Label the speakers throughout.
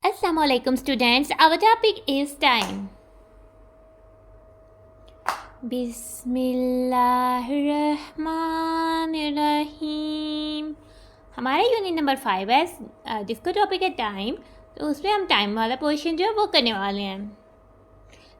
Speaker 1: Assalamualaikum students. Our topic is time. बिस्मिल्लाहिर्रहमानिर्रहीम। हमारा unit number 5 है जिसका टॉपिक है टाइम। तो उसमें हम टाइम वाला पोर्शन जो है वो करने वाले हैं।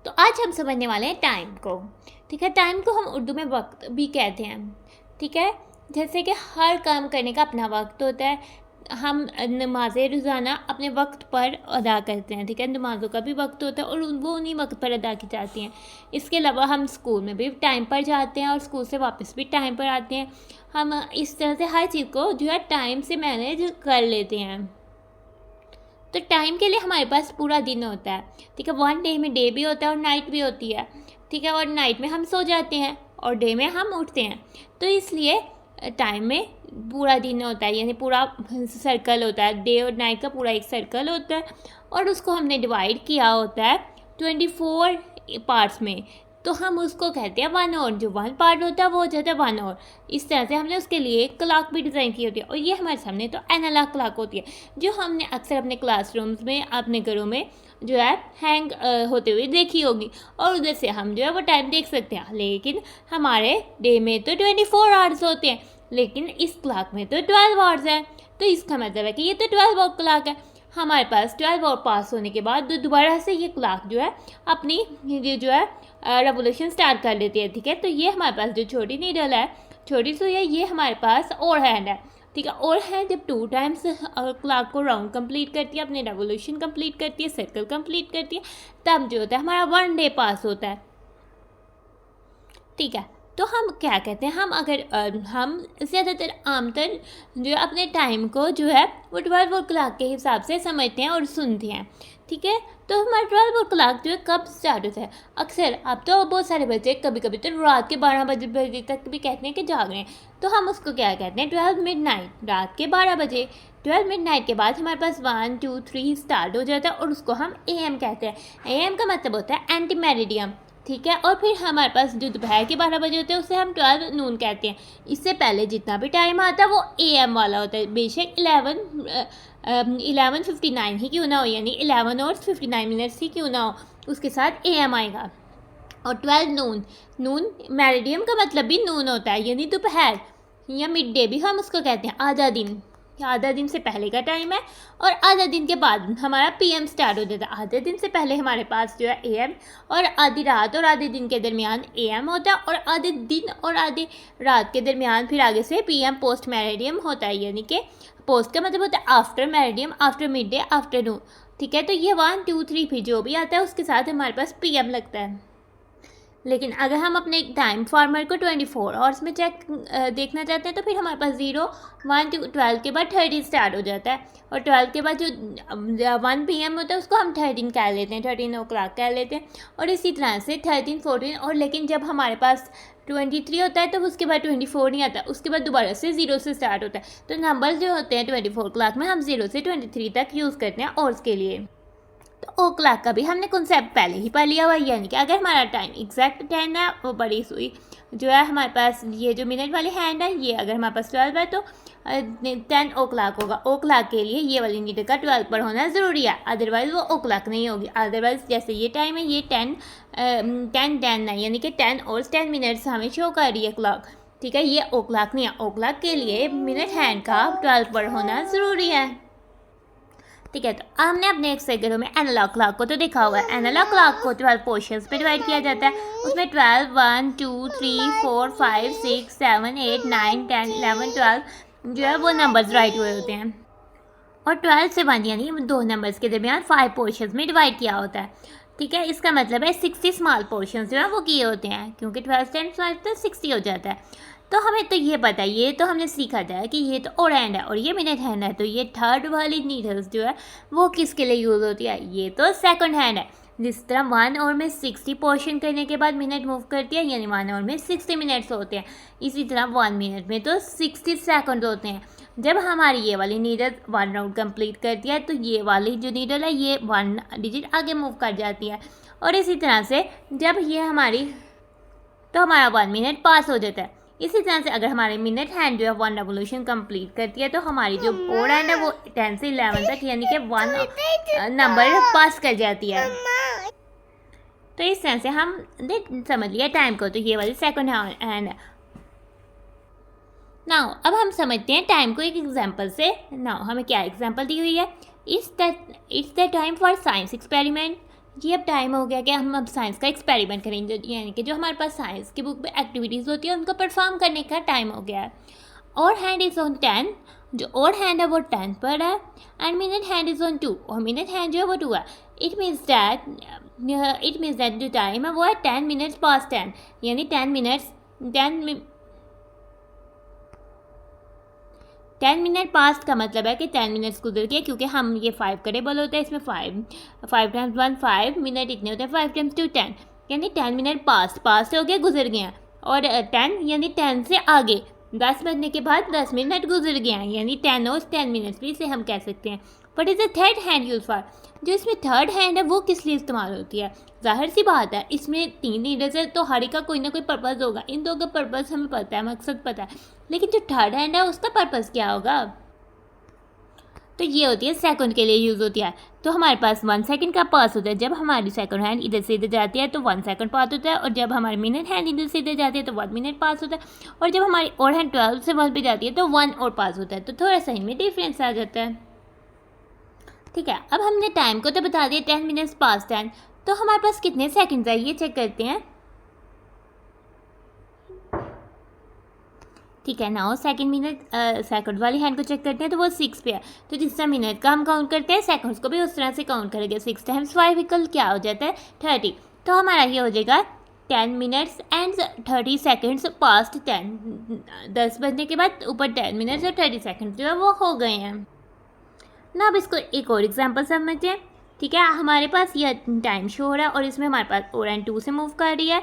Speaker 1: तो आज हम समझने वाले हैं टाइम को। ठीक है, टाइम को हम उर्दू में वक्त भी कहते हैं। ठीक है, जैसे कि हर काम करने का अपना वक्त होता है। हम नमाज़ें रोज़ाना अपने वक्त पर अदा करते हैं। ठीक है, नमाज़ों का भी वक्त होता है और वो उन्हीं वक्त पर अदा की जाती हैं। इसके अलावा हम स्कूल में भी टाइम पर जाते हैं और स्कूल से वापस भी टाइम पर आते हैं। हम इस तरह से हर चीज़ को जो है टाइम से मैनेज कर लेते हैं। तो टाइम के लिए हमारे पास पूरा दिन होता है। ठीक है, वन डे में डे भी होता है और नाइट भी होती है। ठीक है, और नाइट में हम सो जाते हैं और डे में हम उठते हैं। तो इसलिए टाइम में पूरा दिन होता है, यानी पूरा सर्कल होता है। डे और नाइट का पूरा एक सर्कल होता है और उसको हमने डिवाइड किया होता है 24 पार्ट्स में। तो हम उसको कहते हैं 1 आवर। जो 1 पार्ट होता है वो हो जाता है 1 आवर। इस तरह से हमने उसके लिए क्लॉक भी डिज़ाइन की होती है और ये हमारे सामने तो एनालॉग क्लॉक होती है जो हमने अक्सर अपने क्लासरूम्स में अपने घरों में जो है हैंग होते हुए देखी होगी और उधर से हम जो है वो टाइम देख सकते हैं। लेकिन हमारे डे में तो 24 आवर्स होते हैं, लेकिन इस क्लॉक में तो 12 आवर्स हैं। तो इसका मतलब है कि ये तो 12 आवर क्लॉक है। हमारे पास 12 आवर पास होने के बाद दोबारा से ये क्लॉक जो है अपनी ये जो है रेवोल्यूशन स्टार्ट कर लेती है। ठीक है, तो ये हमारे पास जो छोटी नीडल है, छोटी सुई है, ये हमारे पास ओवर हैंड है। ठीक है, और है जब 2 टाइम्स क्लॉक को राउंड कंप्लीट करती है, अपने रेवोल्यूशन कंप्लीट करती है, सर्कल कंप्लीट करती है, तब जो होता है हमारा 1 डे पास होता है। ठीक है, तो हम क्या कहते हैं, हम अगर हम ज़्यादातर आमतौर जो है अपने टाइम को जो है वो 12 क्लॉक के हिसाब से समझते हैं और सुनते हैं। ठीक है, तो हमारा 12 क्लॉक जो है कब स्टार्ट होता है? अक्सर अब तो बहुत सारे बच्चे कभी कभी तो रात के 12 बजे तक भी कहते हैं कि जाग रहे हैं। तो हम उसको क्या कहते हैं, 12 मिडनाइट, रात के 12 बजे। 12 मिडनाइट के बाद हमारे पास 1 2 3 स्टार्ट हो जाता है और उसको हम AM कहते हैं। AM का मतलब होता है एंटी मेरिडियम। ठीक है, और फिर हमारे पास जो दोपहर के 12 बजे होते हैं उसे हम 12 नून कहते हैं। इससे पहले जितना भी टाइम आता है वो AM वाला होता है, बेशक 11:59 ही क्यों ना हो, यानी 11 और 59 मिनट्स ही क्यों ना हो, उसके साथ AM आएगा। और 12 नून, नून मेरिडियम का मतलब भी नून होता है, यानी दोपहर या मिड डे भी हम उसको कहते हैं। आधा दिन, आधा दिन से पहले का टाइम है और आधा दिन के बाद हमारा PM स्टार्ट हो जाता है। आधे दिन से पहले हमारे पास जो है AM और आधी रात और आधे दिन के दरमियान AM होता है और आधे दिन और आधी रात के दरमियान फिर आगे से PM पोस्ट मेरिडियम होता है, यानी कि पोस्ट का मतलब होता है after meridiem, after mid day, afternoon. ठीक है, तो ये 1 2 3 फिर जो भी आता है उसके साथ हमारे पास PM लगता है। लेकिन अगर हम अपने टाइम फॉर्मेट को 24 आवर्स में देखना चाहते हैं तो फिर हमारे पास 0 1 2 12 के बाद 13 स्टार्ट हो जाता है और 12 के बाद जो 1 PM होता है उसको हम 13 कह लेते हैं, 13 ओ क्लॉक कह लेते हैं। और इसी तरह से 13 14 और लेकिन जब हमारे पास 23 होता है तो उसके बाद 24 नहीं आता, उसके बाद दोबारा से 0 से स्टार्ट होता है। तो नंबर्स जो होते हैं 24 क्लॉक में हम 0 से 23 तक यूज़ करते हैं आवर्स के लिए। तो ओ क्लॉक का भी हमने कॉन्सेप्ट पहले ही पढ़ लिया हुआ है, यानी कि अगर हमारा टाइम एग्जैक्ट 10 है, वो बड़ी सुई जो है हमारे पास ये जो मिनट वाली हैंड है, ये अगर हमारे पास 12 है तो 10 ओ क्लॉक होगा। ओ क्लॉक के लिए ये वाली नीडल का 12 पर होना ज़रूरी है, अदरवाइज़ वो ओ क्लॉक नहीं होगी। अदरवाइज़ जैसे ये टाइम है, ये 10 है, यानी कि 10 और 10 मिनट्स हमें शो कर रही है क्लॉक। ठीक है, ये ओ क्लॉक नहीं है। ओ क्लॉक के लिए मिनट हैंड का 12 पर होना ज़रूरी है। ठीक है, तो हमने अपने एक्सरसाइजों में एनालॉग क्लॉक को तो देखा हुआ है। एनालॉग क्लॉक को 12 पोर्शंस पे डिवाइड किया जाता है। उसमें 12 1 2 3 4 5 6 7 8 9 10 11 12 जो है वो नंबर्स राइट हुए होते हैं और 12 से 1 यानी 2 नंबर्स के दरमियान 5 पोर्शंस में डिवाइड किया होता है। ठीक है, इसका मतलब है 60 स्मॉल पोर्शंस जो है वो किए होते हैं, क्योंकि 12 10 5 तो 60 हो जाता है। तो हमें तो ये पता है, ये तो हमने सीखा था कि ये तो ओवर हैंड है और ये मिनट हैंड है। तो ये थर्ड वाली नीडल्स जो है वो किसके लिए यूज़ होती है? ये तो सेकंड हैंड है। जिस तरह 1 आवर में 60 पोर्शन करने के बाद मिनट मूव करती है, यानी 1 आवर में 60 मिनट्स होते हैं। इसी तरह 1 मिनट में तो 60 सेकंड होते हैं। जब हमारी ये वाली नीडल 1 राउंड कंप्लीट करती है तो ये वाली जो नीडल है ये 1 डिजिट आगे मूव कर जाती है और इसी तरह से जब ये हमारी तो हमारा 1 मिनट पास हो जाता है। इसी तरह से अगर हमारी मिनट हैंड जो है 1 रेवोल्यूशन कंप्लीट करती है तो हमारी जो ओड हैंड है वो 10 से 11 तक यानी कि 1 नंबर पास कर जाती है। तो इस तरह से हम समझ लिया टाइम को, तो ये वाली सेकंड हैंड है। नाउ अब हम समझते हैं टाइम को एक एग्जांपल से। नाउ हमें क्या एग्जांपल दी हुई है, it's the time for science experiment. ये अब टाइम हो गया कि हम अब साइंस का एक्सपेरिमेंट करेंगे, यानी कि जो हमारे पास साइंस की बुक में एक्टिविटीज़ होती है उनको परफॉर्म करने का टाइम हो गया है। और हैंड इज़ ऑन 10, जो और हैंड है वो 10 पर है, and minute hand is on 2, और मिनट हैंड जो है वो 2 है। इट मीन्स दैट जो टाइम है वो है 10 मिनट्स पास 10, यानी 10 मिनट पास्ट का मतलब है कि 10 मिनट्स गुजर गए, क्योंकि हम ये 5 करेबल होता है, इसमें 5 टाइम्स 1 5 मिनट इतने होते हैं, 5 टाइम्स 2 10, यानी 10 मिनट पास्ट हो गया, गुजर गए हैं। और 10 यानी 10 से आगे 10 बजने के बाद 10 मिनट गुजर गए हैं, यानी 10 और 10 मिनट्स भी इसे हम कह सकते हैं। But is a third hand use for, जो इसमें थर्ड हैंड है वो किस लिए इस्तेमाल होती है? जाहिर सी बात है, इसमें 3 लीडर्स है तो हर एक का कोई ना कोई पर्पज़ होगा। इन दो का पर्पज़ हमें पता है, मकसद पता है, लेकिन जो थर्ड हैंड है उसका पर्पज़ क्या होगा? तो ये होती है सेकंड के लिए यूज़ होती है। तो हमारे पास 1 सेकंड का पास होता है, जब हमारी सेकंड हैंड इधर से इधर जाती है तो 1 सेकंड पास होता है, और जब हमारी मिनट हैंड इधर से इधर जाती है तो 1 मिनट पास होता है, और जब हमारी और हैंड 12 से 1 पे जाती है तो 1 और पास होता है। तो थोड़ा सा इनमें डिफरेंस आ जाता है। ठीक है, अब हमने टाइम को तो बता दिया 10 मिनट्स पास 10, तो हमारे पास कितने सेकंड्स है ये चेक करते हैं। ठीक है, नाउ सेकंड वाली हैंड को चेक करते हैं, तो वो 6 पे है। तो जिस तरह मिनट का हम काउंट करते हैं, सेकंड्स को भी उस तरह से काउंट करेंगे। 6 टाइम्स 5 इक्वल क्या हो जाता है? 30। तो हमारा ये हो जाएगा 10 मिनट्स एंड 30 सेकंड्स पास्ट 10। 10 बजने के बाद ऊपर 10 मिनट्स और 30 सेकंड्स जो है वो हो गए हैं ना। अब इसको एक और एग्जाम्पल समझते हैं। ठीक है, हमारे पास ये टाइम शो हो रहा है और इसमें हमारे पास और एंड 2 से मूव कर रही है,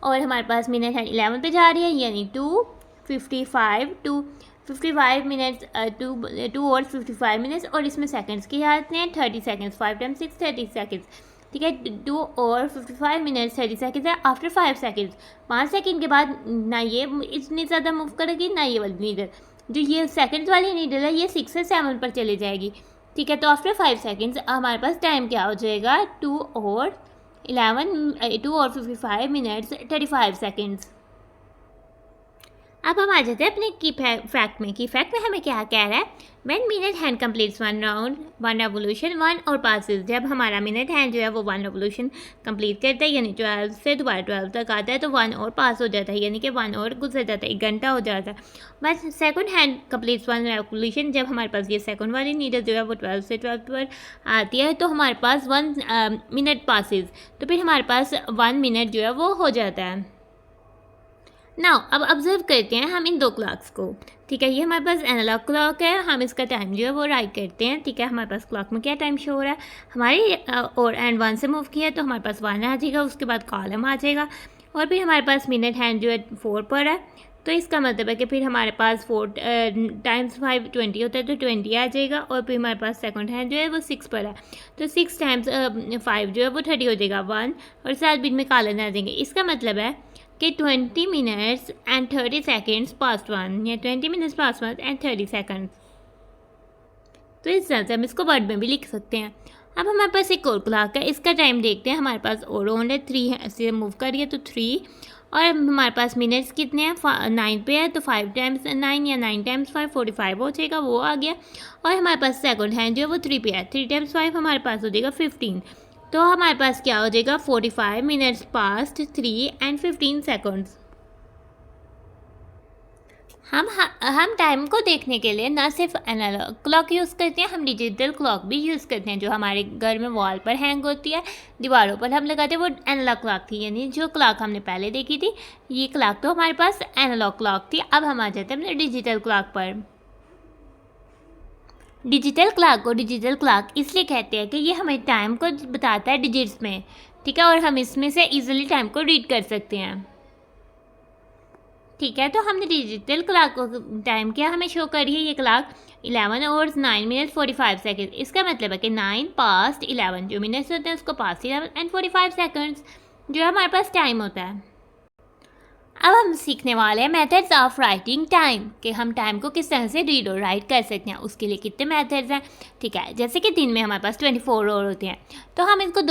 Speaker 1: और हमारे पास मिनट हैंड 11 पे जा रही है, यानी 2:55 मिनट्स, 2 और 55 मिनट्स, और इसमें सेकंड्स की हालत हैं 30 सेकंड्स, 5 टाइम्स 6 30 सेकंड्स। ठीक है, 2 और 55 मिनट्स 30 सेकंड्स है आफ्टर 5 सेकंड्स। 5 सेकंड के बाद ना ये इतनी ज़्यादा मूव करेगी ना ये वाली नीडल, जो ये सेकंड्स वाली नीडल है ये 6 से 7 पर चली जाएगी। ठीक है, तो आफ्टर 5 सेकंड्स हमारे पास टाइम क्या हो जाएगा? 2 और 55 मिनट्स 35 सेकंड्स। अब हम आ जाते हैं अपने की फैक्ट में। की फैक्ट में हमें क्या कह रहा है? When minute hand completes 1 round 1 revolution 1 और पासिस, जब हमारा मिनट हैंड जो है वो 1 रेवोल्यूशन कंप्लीट करता है, यानी 12 से दोबारा 12 तक आता है, तो 1 और पास हो जाता है, यानी कि 1 और गुजर जाता है, 1 घंटा हो जाता है। बस सेकंड हैंड कंप्लीट्स 1 रेवोल्यूशन, जब हमारे पास ये सेकंड वाली नीडल जो है वो 12 से 12 पर आती है, तो हमारे पास 1 मिनट पासिस, तो फिर हमारे पास 1 मिनट जो है वो हो जाता है। नाउ अब ऑब्जर्व करते हैं हम इन 2 क्लॉक्स को। ठीक है, ये हमारे पास एनालॉग क्लॉक है, हम इसका टाइम जो है वो राइट करते हैं। ठीक है, हमारे पास क्लॉक में क्या टाइम शो हो रहा है? हमारी और एंड 1 से मूव किया तो हमारे पास 1 आ जाएगा, उसके बाद कॉलम आ जाएगा, और फिर हमारे पास मिनट हैंड जो है 4 पर है, तो इसका मतलब है कि फिर हमारे पास 4 टाइम्स 5 20 होता है, तो 20 आ जाएगा, और फिर हमारे पास सेकंड हैंड जो है वो 6 पर है, तो 6 टाइम्स 5 जो है वो 30 हो जाएगा, 1 और साथ बीच में कॉलन आ जाएंगे। इसका मतलब है कि 20 मिनट्स एंड 30 सेकंड्स पास्ट 1, या 20 मिनट्स पास्ट 1 एंड 30 सेकंड्स। तो इस तरह से हम इसको वर्ड में भी लिख सकते हैं। अब हमारे पास एक और क्लॉक है, इसका टाइम देखते हैं। हमारे पास और ऑन है 3 से मूव करिए तो 3, और हमारे पास मिनट्स कितने हैं? 9 पे है, तो 5 टाइम्स 9 या 9 टाइम्स 5 45 हो जाएगा, वो आ गया। और हमारे पास सेकंड हैंड जो है वो 3 पे है, 3 टाइम्स 5 हमारे पास हो जाएगा 15, तो हमारे पास क्या हो जाएगा? 45 मिनट्स पास्ट 3 एंड 15 सेकंड्स। हम टाइम को देखने के लिए ना सिर्फ एनालॉग क्लॉक यूज़ करते हैं, हम डिजिटल क्लॉक भी यूज़ करते हैं, जो हमारे घर में वॉल पर हैंग होती है, दीवारों पर हम लगाते हैं, वो एनालॉग क्लॉक थी। यानी जो क्लॉक हमने पहले देखी थी, ये क्लॉक तो हमारे पास एनालॉग क्लॉक थी। अब हम आ जाते हैं अपने डिजिटल क्लॉक पर। डिजिटल क्लॉक को डिजिटल क्लॉक इसलिए कहते हैं कि ये हमें टाइम को बताता है डिजिट्स में। ठीक है, और हम इसमें से इजीली टाइम को रीड कर सकते हैं। ठीक है, तो हमने डिजिटल क्लॉक को टाइम क्या हमें शो करी है? ये क्लॉक 11 और 9 मिनट 45 सेकंड। इसका मतलब है कि 9 पास्ट 11 जो मिनट्स होते हैं उसको पास्ट 11 एंड 45 सेकंड्स जो हमारे पास टाइम होता है। अब हम सीखने वाले हैं मेथड्स ऑफ राइटिंग टाइम, कि हम टाइम को किस तरह से रीड और राइट कर सकते हैं। उसके लिए कितने मेथड्स हैं, ठीक है। जैसे कि दिन में हमारे पास 24 आवर होते हैं, तो हम इसको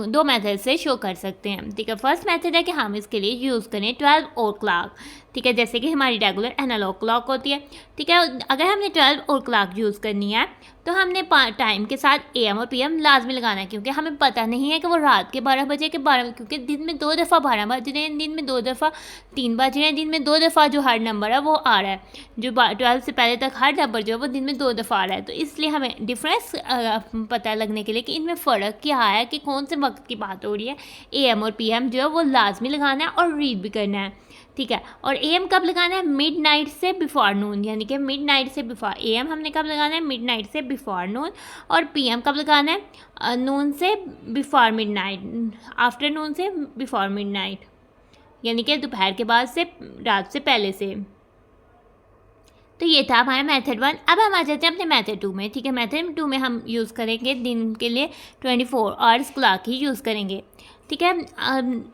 Speaker 1: दो मेथड से शो कर सकते हैं, ठीक है। फर्स्ट मेथड है कि हम इसके लिए यूज़ करें 12 और क्लॉक, ठीक है, जैसे कि हमारी रेगुलर एनालॉग क्लॉक होती है, ठीक है। अगर हमने 12 और क्लॉक यूज़ करनी है तो हमने टाइम के साथ AM और PM लाजमी लगाना है, क्योंकि हमें पता नहीं है कि वो रात के 12 बजे के 12, क्योंकि दिन में 2 दफ़ा 12 बज रहे हैं, दिन में 2 दफ़ा 3 बज रहे हैं, दिन में 2 दफ़ा जो हर नंबर है वो आ रहा है, जो 12 से पहले तक हर नंबर जो है वो दिन में 2 दफ़ा आ रहा है। तो इसलिए हमें डिफरेंस पता लगने के लिए कि इनमें फ़र्क क्या है, कि कौन से वक्त की बात हो रही है, AM और PM जो है वो लाजमी लगाना है और रीड भी करना है, ठीक है। और AM कब लगाना है, मिडनाइट से बिफोर नून, यानी कि मिडनाइट से बिफोर। AM हमने कब लगाना है, मिडनाइट से बिफोर नून, और PM कब लगाना है, नून से बिफोर मिडनाइट, आफ्टरनून से बिफोर मिडनाइट, यानी कि दोपहर के बाद से रात से पहले से। तो ये था हमारा मेथड 1। अब हम आ जाते हैं अपने मेथड 2 में, ठीक है। मेथड 2 में हम यूज़ करेंगे दिन के लिए 24 आवर्स क्लॉक ही यूज़ करेंगे, ठीक है।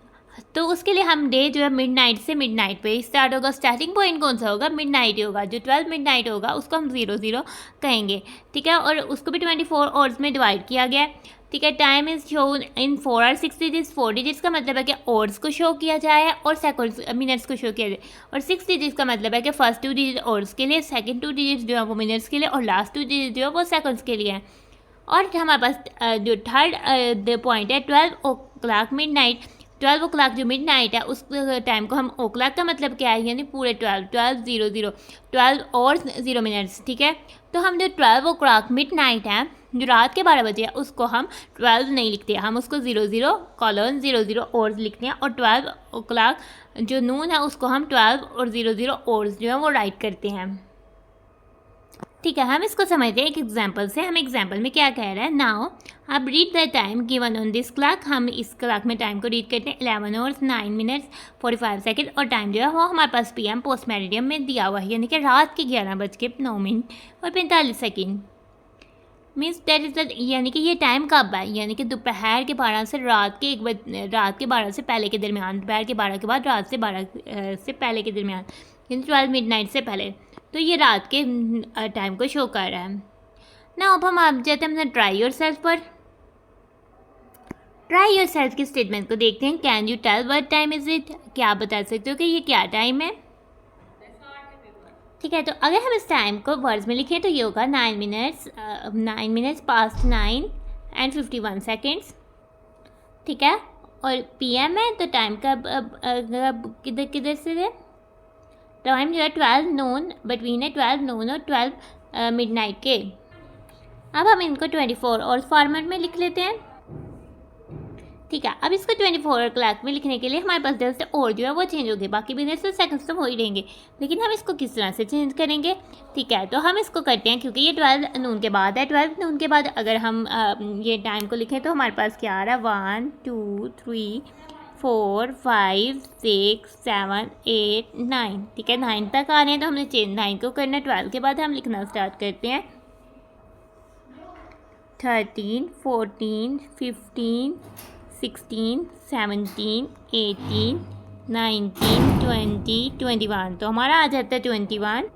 Speaker 1: तो उसके लिए हम डे जो है मिडनाइट से मिडनाइट पे स्टार्ट होगा। स्टार्टिंग पॉइंट कौन सा होगा, मिडनाइट ही होगा। जो 12 मिडनाइट होगा उसको हम 00 कहेंगे, ठीक है। और उसको भी 24 आवर्स में डिवाइड किया गया है, ठीक है। टाइम इज़ शोन इन 4 और 6 डिजिट्स। 4 डिजिट्स का मतलब है कि आवर्स को शो किया जाए और सेकंड्स मिनट्स को शो किया जाए, और 6 डिजिट्स का मतलब है कि फर्स्ट 2 डिजिट आवर्स के लिए, सेकंड 2 डिजिट्स जो है वो मिनट्स के लिए, और लास्ट 2 डिजिट जो है वो सेकंड्स के लिए है। और हमारे पास जो थर्ड पॉइंट है 12 ओ क्लॉक मिडनाइट। 12 ओ क्लॉक जो मिडनाइट है उस टाइम को हम, ओ क्लॉक का मतलब क्या है, यानी पूरे 12 और 0 मिनट्स, ठीक है। तो हम जो 12 ओ क्लॉक मिडनाइट है, जो रात के 12 बजे है, उसको हम 12 नहीं लिखते, हम उसको 00:00 आवर्स लिखते हैं, और 12 ओ क्लॉक जो नून है उसको हम 12 और 00 आवर्स जो है वो राइट करते हैं, ठीक है। हम इसको समझते हैं एक एग्जांपल से। हम एग्जांपल में क्या कह रहे हैं, नाउ अब read the time given on this clock. हम इस क्लॉक में टाइम को रीड करते हैं 11 आवर्स 9 मिनट्स 45 सेकेंड, और टाइम जो है वो हमारे पास PM पोस्ट मेरिडियम में दिया हुआ है, यानी कि रात के 11:09 और 45 second. Means that is the, यानी कि ये टाइम कब है, यानी कि दोपहर के 12 से रात के 12 से पहले के दरमियान, दोपहर के 12 के बाद रात से 12 से पहले के दरमियान, यानी 12 मिडनाइट से पहले। तो ये रात के टाइम को शो कर रहा है ना। अब हम आप जाते हैं अपने ट्राई योर सेल्फ पर। ट्राई योर सेल्फ की स्टेटमेंट को देखते हैं। Can you tell what time is it, क्या आप बता सकते हो कि ये क्या टाइम है, ठीक है। तो अगर हम इस टाइम को वर्ड्स में लिखें तो ये होगा 9 मिनट्स पास्ट 9 and 51 सेकेंड्स, ठीक है। और PM है तो टाइम का किधर से है, टाइम जो है 12 नून, बिटवीन है 12 नून और 12 मिडनाइट के। अब हम इनको 24 और फॉर्मेट में लिख लेते हैं, ठीक है। अब इसको 24 क्लॉक में लिखने के लिए हमारे पास जस्ट और जो है वो चेंज हो गए, बाकी मिनट्स तो सेकंड्स तो हो ही रहेंगे, लेकिन हम इसको किस तरह से चेंज करेंगे, ठीक है। तो हम इसको करते हैं, क्योंकि ये 12 नून के बाद है, 12 नून के बाद अगर हम ये टाइम को लिखें तो हमारे पास क्या आ रहा है, 1 2 3 4 5 6 7 8 9, ठीक है। 9 तक आ रहे हैं तो हमने चेंज 9 को करना है। 12 के बाद हम लिखना स्टार्ट करते हैं 13 14 15 16 17 18 19 20 21, तो हमारा आ जाता है 21।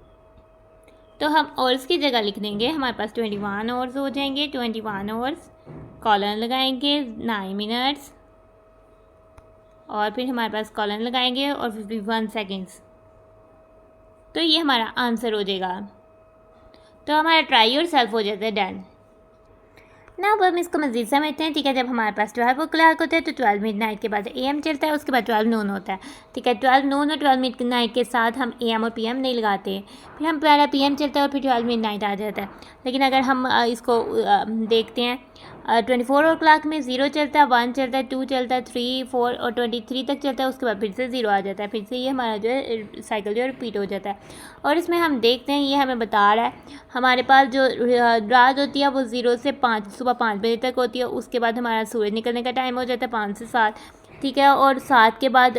Speaker 1: तो हम आवर्स की जगह लिख देंगे, हमारे पास 21 आवर्स हो जाएंगे। 21 आवर्स कॉलन लगाएंगे 9 मिनट्स, और फिर हमारे पास कॉलन लगाएंगे और 51 सेकेंड्स। तो ये हमारा आंसर हो जाएगा। तो हमारा ट्राई योर सेल्फ हो जाता है डन ना। अब हम इसको मज़ीद समझते हैं, ठीक है। जब हमारे पास 12 ओ क्लॉक होता है तो 12 मिडनाइट के बाद AM चलता है, उसके बाद 12 नून होता है, ठीक है। 12 नून और 12 मिडनाइट के साथ हम AM और PM नहीं लगाते, फिर हम पहला PM चलता है और फिर 12 मिडनाइट आ जाता है। लेकिन अगर हम इसको देखते हैं 24 ओ क्लॉक में 0 चलता है, 1 चलता है, 2 चलता है, 3 4 और 23 तक चलता है, उसके बाद फिर से 0 आ जाता है, फिर से ये हमारा जो है साइकिल जो है रिपीट हो जाता है। और इसमें हम देखते हैं ये हमें बता रहा है हमारे पास जो रात होती है वो 0 से 5 सुबह 5 बजे तक होती है, उसके बाद हमारा सूरज निकलने का टाइम हो जाता है 5 से 7, ठीक है। और 7 के बाद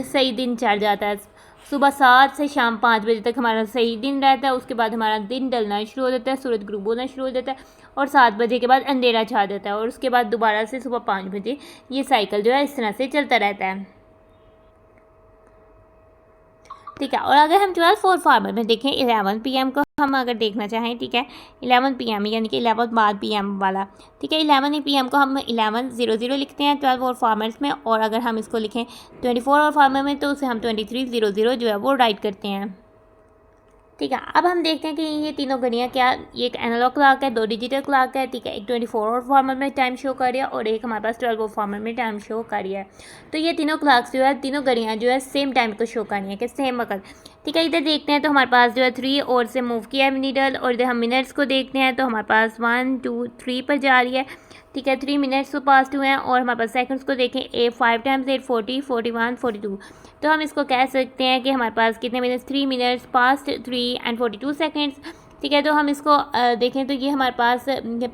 Speaker 1: सही दिन चढ़ जाता है, सुबह 7 से शाम 5 बजे तक हमारा सही दिन रहता है, उसके बाद हमारा दिन ढलना शुरू हो जाता है, सूरज ग्रुब होना शुरू हो जाता है, और 7 बजे के बाद अंधेरा छा जाता है, और उसके बाद दोबारा से सुबह 5 बजे ये साइकिल जो है इस तरह से चलता रहता है। ठीक है। और अगर हम 12 4 फार्मर में देखें 11 PM को हम अगर देखना चाहें, ठीक है, 11 PM यानी कि 11 बाद PM वाला, ठीक है, 11 PM को हम 1100 लिखते हैं 12 और फार्मर्स में, और अगर हम इसको लिखें 24 और फार्मर में तो उसे हम 2300 जो है वो राइट करते हैं। ठीक है। अब हम देखते हैं कि ये तीनों घड़ियाँ क्या, ये एक एनालॉग क्लॉक है, 2 डिजिटल क्लॉक है, ठीक है, एक 24 और फॉर्मर में टाइम शो कर रही है और एक हमारे पास 12 और फॉर्मर में टाइम शो कर रही है। तो ये तीनों क्लॉक्स जो है, तीनों घड़ियाँ जो है सेम टाइम को शो कर रही हैं कि सेम वक्त। ठीक है, इधर देखते हैं तो हमारे पास जो है 3 और से मूव किया है नीडल, और इधर हम मिनट्स को देखते हैं तो हमारे पास 1 2 3 पर जा रही है। ठीक है, 3 मिनट्स तो पास हुए हैं, और हमारे पास सेकंड्स को देखें 5 टाइम्स 8 40 41 42। तो हम इसको कह सकते हैं कि हमारे पास कितने minutes, 3 minutes past 3 and 42 seconds. ठीक है, तो हम इसको देखें तो ये हमारे पास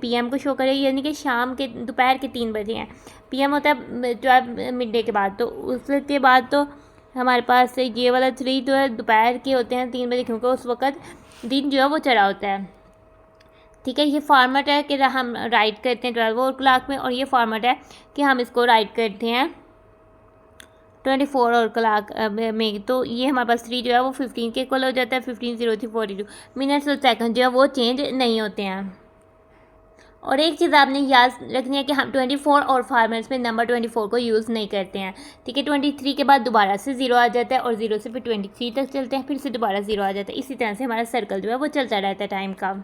Speaker 1: PM को शो करेगी, यानी कि शाम के दोपहर के 3 बजे हैं। PM होता है 12 मिड डे के बाद, तो उसके बाद तो हमारे पास ये वाला 3 जो है दोपहर के होते हैं 3 बजे, क्योंकि उस वक्त दिन जो है वो चढ़ा होता है। ठीक है, ये फॉर्मेट है कि हम राइट करते हैं 12 और क्लॉक में, और ये फॉर्मेट है कि हम इसको राइट करते हैं 24 और क्लॉक में। तो ये हमारे पास 3 जो है वो 15 के इक्वल हो जाता है, 15 0 3 42 मिनट्स और सेकंड जो है वो चेंज नहीं होते हैं। और एक चीज़ आपने याद रखनी है कि हम 24 और फॉर्मेट्स में नंबर 24 को यूज़ नहीं करते हैं। ठीक है, 23 के बाद दोबारा से 0 आ जाता है, और 0 से फिर 23 तक चलते हैं, फिर से दोबारा 0 आ जाता है। इसी तरह से हमारा सर्कल जो है वो चलता रहता है टाइम का।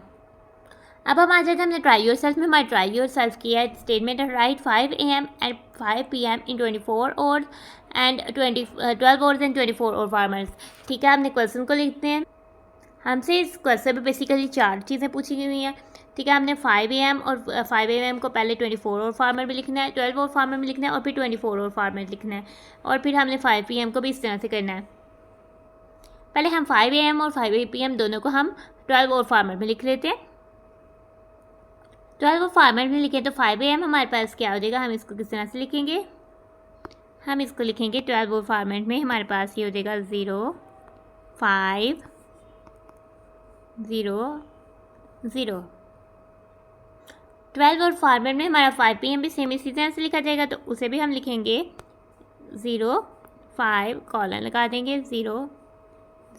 Speaker 1: अब हम आ जाते हैं हमने ट्राई योर सेल्फ में। हमारा ट्राई योर सेल्फ किया है statement right 5 AM and 5 PM इन 24 और एंड 12 आवर्स एंड 24 और फार्मर्स। ठीक है, हमने क्वेश्चन को लिखते हैं। हमसे इस क्वेश्चन में बेसिकली 4 चीज़ें पूछी गई हैं। ठीक है, हमने 5 AM और 5 AM को पहले 24 और फार्मर में लिखना है, 12 और फार्मर में लिखना है, और फिर 24 और फार्मर लिखना है, और फिर हमने 5 PM को भी इस तरह से करना है। पहले हम 5 AM और 5 PM दोनों को हम 12 और फार्मर में लिख लेते हैं। 12 और फार्मर में लिखें तो 5 AM हमारे पास क्या हो जाएगा, हम इसको किस तरह से लिखेंगे, हम इसको लिखेंगे 12 और फार्मेट में हमारे पास ये हो जाएगा 0 5 0 0। 12 और फार्मेट में हमारा 5 PM भी सेम इसी तरह से लिखा जाएगा, तो उसे भी हम लिखेंगे 0 5 कॉलन लगा देंगे 0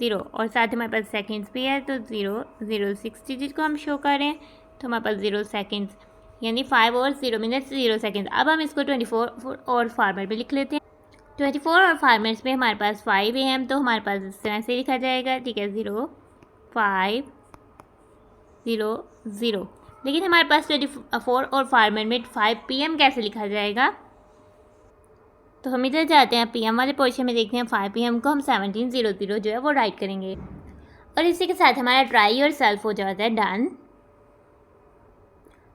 Speaker 1: 0, और साथ ही हमारे पास सेकंड्स भी है, तो 0 0 6 डिजिट को हम शो कर रहे हैं, तो हमारे पास 0 सेकंड्स यानी 5 और 0 मिनट्स 0 सेकंड्स। अब हम इसको 24 और फार्मेट में लिख लेते हैं। 24 और फार्मेट्स में हमारे पास 5 AM, तो हमारे पास इस तरह से लिखा जाएगा। ठीक है, 0 5 0 0। लेकिन हमारे पास 24 और फार्मेट में 5 PM कैसे लिखा जाएगा, तो हम इधर जाते हैं PM वाले पोर्शन में, देखते हैं 5 PM को हम 1700 जो है वो राइट करेंगे, और इसी के साथ हमारा ट्राई और सेल्फ हो जाता है डन।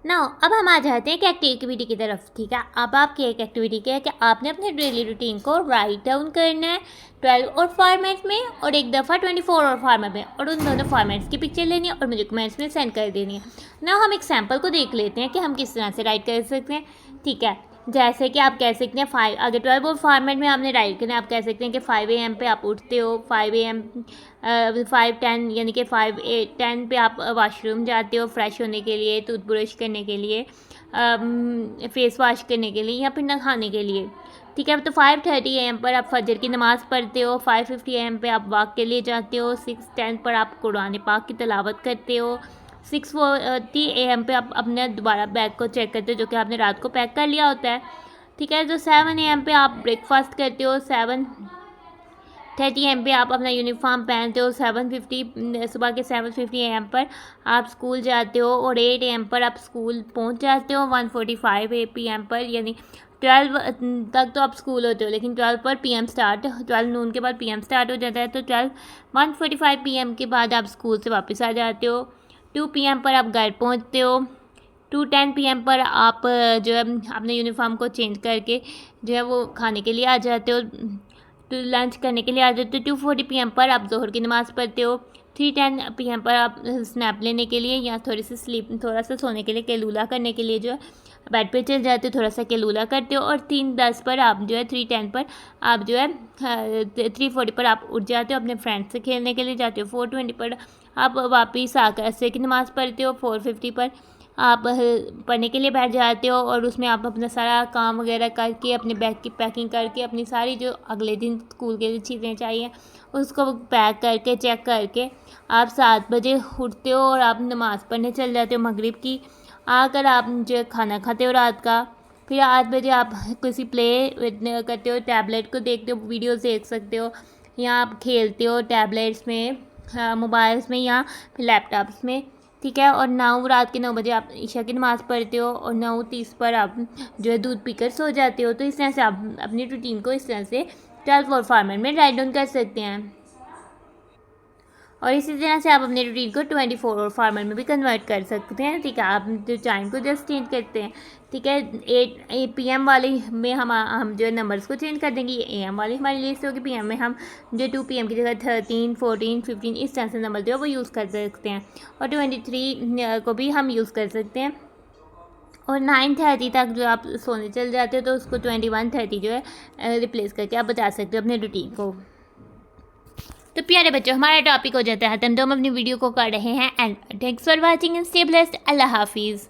Speaker 1: नाउ अब हम आ जाते हैं एक एक्टिविटी की तरफ। ठीक है, अब आपकी एक एक्टिविटी क्या है कि आपने अपने डेली रूटीन को राइट डाउन करना है 12 और फॉर्मेट में, और एक दफ़ा 24 और फॉर्मेट में, और उन दोनों फॉर्मेट्स की पिक्चर लेनी है और मुझे कमेंट्स में सेंड कर देनी है। नाउ हम एक सैम्पल को देख लेते हैं कि हम किस तरह से राइट कर सकते हैं। ठीक है, जैसे कि आप कह सकते हैं 5 अगर 12 और फॉर्मेट में आपने राइट करना है, आप कह सकते हैं कि 5 AM पे आप उठते हो, 5 AM 5:10 यानी कि 5:10 पे आप वॉशरूम जाते हो फ्रेश होने के लिए, टूथब्रश करने के लिए, फेस वॉश करने के लिए, या फिर नहाने के लिए। ठीक है, तो 5:30 AM पर आप फजर की नमाज़ पढ़ते हो, 5:50 AM पे आप वॉक के लिए जाते हो, 6:10 पर आप कुरान पाक की तिलावत करते हो, 6:40 AM पे आप अपने दोबारा बैग को चेक करते हो जो कि आपने रात को पैक कर लिया होता है। ठीक है, तो 7 AM पे आप ब्रेकफास्ट करते हो, 7:30 AM पे आप अपना यूनिफॉर्म पहनते हो, 7:50 सुबह के 7:50 AM पर आप स्कूल जाते हो, और 8 AM पर आप स्कूल पहुंच जाते हो, 1:45 PM पर यानी 12 तक तो आप स्कूल होते हो, लेकिन 12 पर PM स्टार्ट, 12 नून के बाद PM स्टार्ट हो जाता है, तो 1:45 PM के बाद आप स्कूल से वापस आ जाते हो, 2 PM पर आप घर पहुंचते हो, 2:10 PM पर आप जो है अपने यूनिफॉर्म को चेंज करके जो है वो खाने के लिए आ जाते हो, तो लंच करने के लिए आ जाते हो, 2:40 PM पर आप ज़ोहर की नमाज़ पढ़ते हो, 3:10 PM पर आप स्नैप लेने के लिए या थोड़ा सा सोने के लिए कैलूला करने के लिए जो है बेड पे चल जाते हो, थोड़ा सा कैलूला करते हो, और 3:10 पर आप जो है 3:10 पर आप जो है 3:40 पर आप उठ जाते हो, अपने फ्रेंड्स से खेलने के लिए जाते हो, 4:20 पर आप वापस आकर असर की नमाज़ पढ़ते हो, 4:50 पर आप पढ़ने के लिए बैठ जाते हो और उसमें आप अपना सारा काम वगैरह करके अपने बैग की पैकिंग करके अपनी सारी जो अगले दिन स्कूल के लिए चीज़ें चाहिए उसको पैक करके चेक करके आप 7 बजे उठते हो और आप नमाज़ पढ़ने चल जाते हो मगरिब की। आकर आप जो खाना खाते हो रात का, फिर 8 बजे आप किसी प्ले करते हो, टैबलेट को देखते हो, वीडियोस देख सकते हो, या आप खेलते हो टैबलेट्स में, मोबाइल्स में या फिर लैपटॉप्स में, ठीक है। और 9 रात के 9 बजे आप ईशा की नमाज़ पढ़ते हो और 9:30 पर आप जो है दूध पीकर सो जाते हो। तो इस तरह से आप अपनी रूटीन को इस तरह से 12 और फॉर्मेट में राइट डाउन कर सकते हैं। और इसी तरह से आप अपने रूटीन को 24 और फॉर्मल में भी कन्वर्ट कर सकते हैं, ठीक है। आप जो टाइम को जस्ट चेंज करते हैं, ठीक है। 8 PM वाली में हम जो नंबर्स को चेंज कर देंगे, ये AM वाली हमारी लिस्ट होगी। PM में हम जो 2 PM की जगह 13, 14, 15 इस तरह से नंबर जो है वो यूज़ कर सकते हैं। और 23 को भी हम यूज़ कर सकते हैं। और 9:30 तक जो आप सोने चल जाते हो तो उसको 21:30 जो है रिप्लेस करके आप बता सकते हो अपने रूटीन को। तो प्यारे बच्चों, हमारा टॉपिक हो जाता है खत्म। तो हम अपनी वीडियो को कर रहे हैं and thanks for watching and stay blessed. अल्लाह हाफिज़।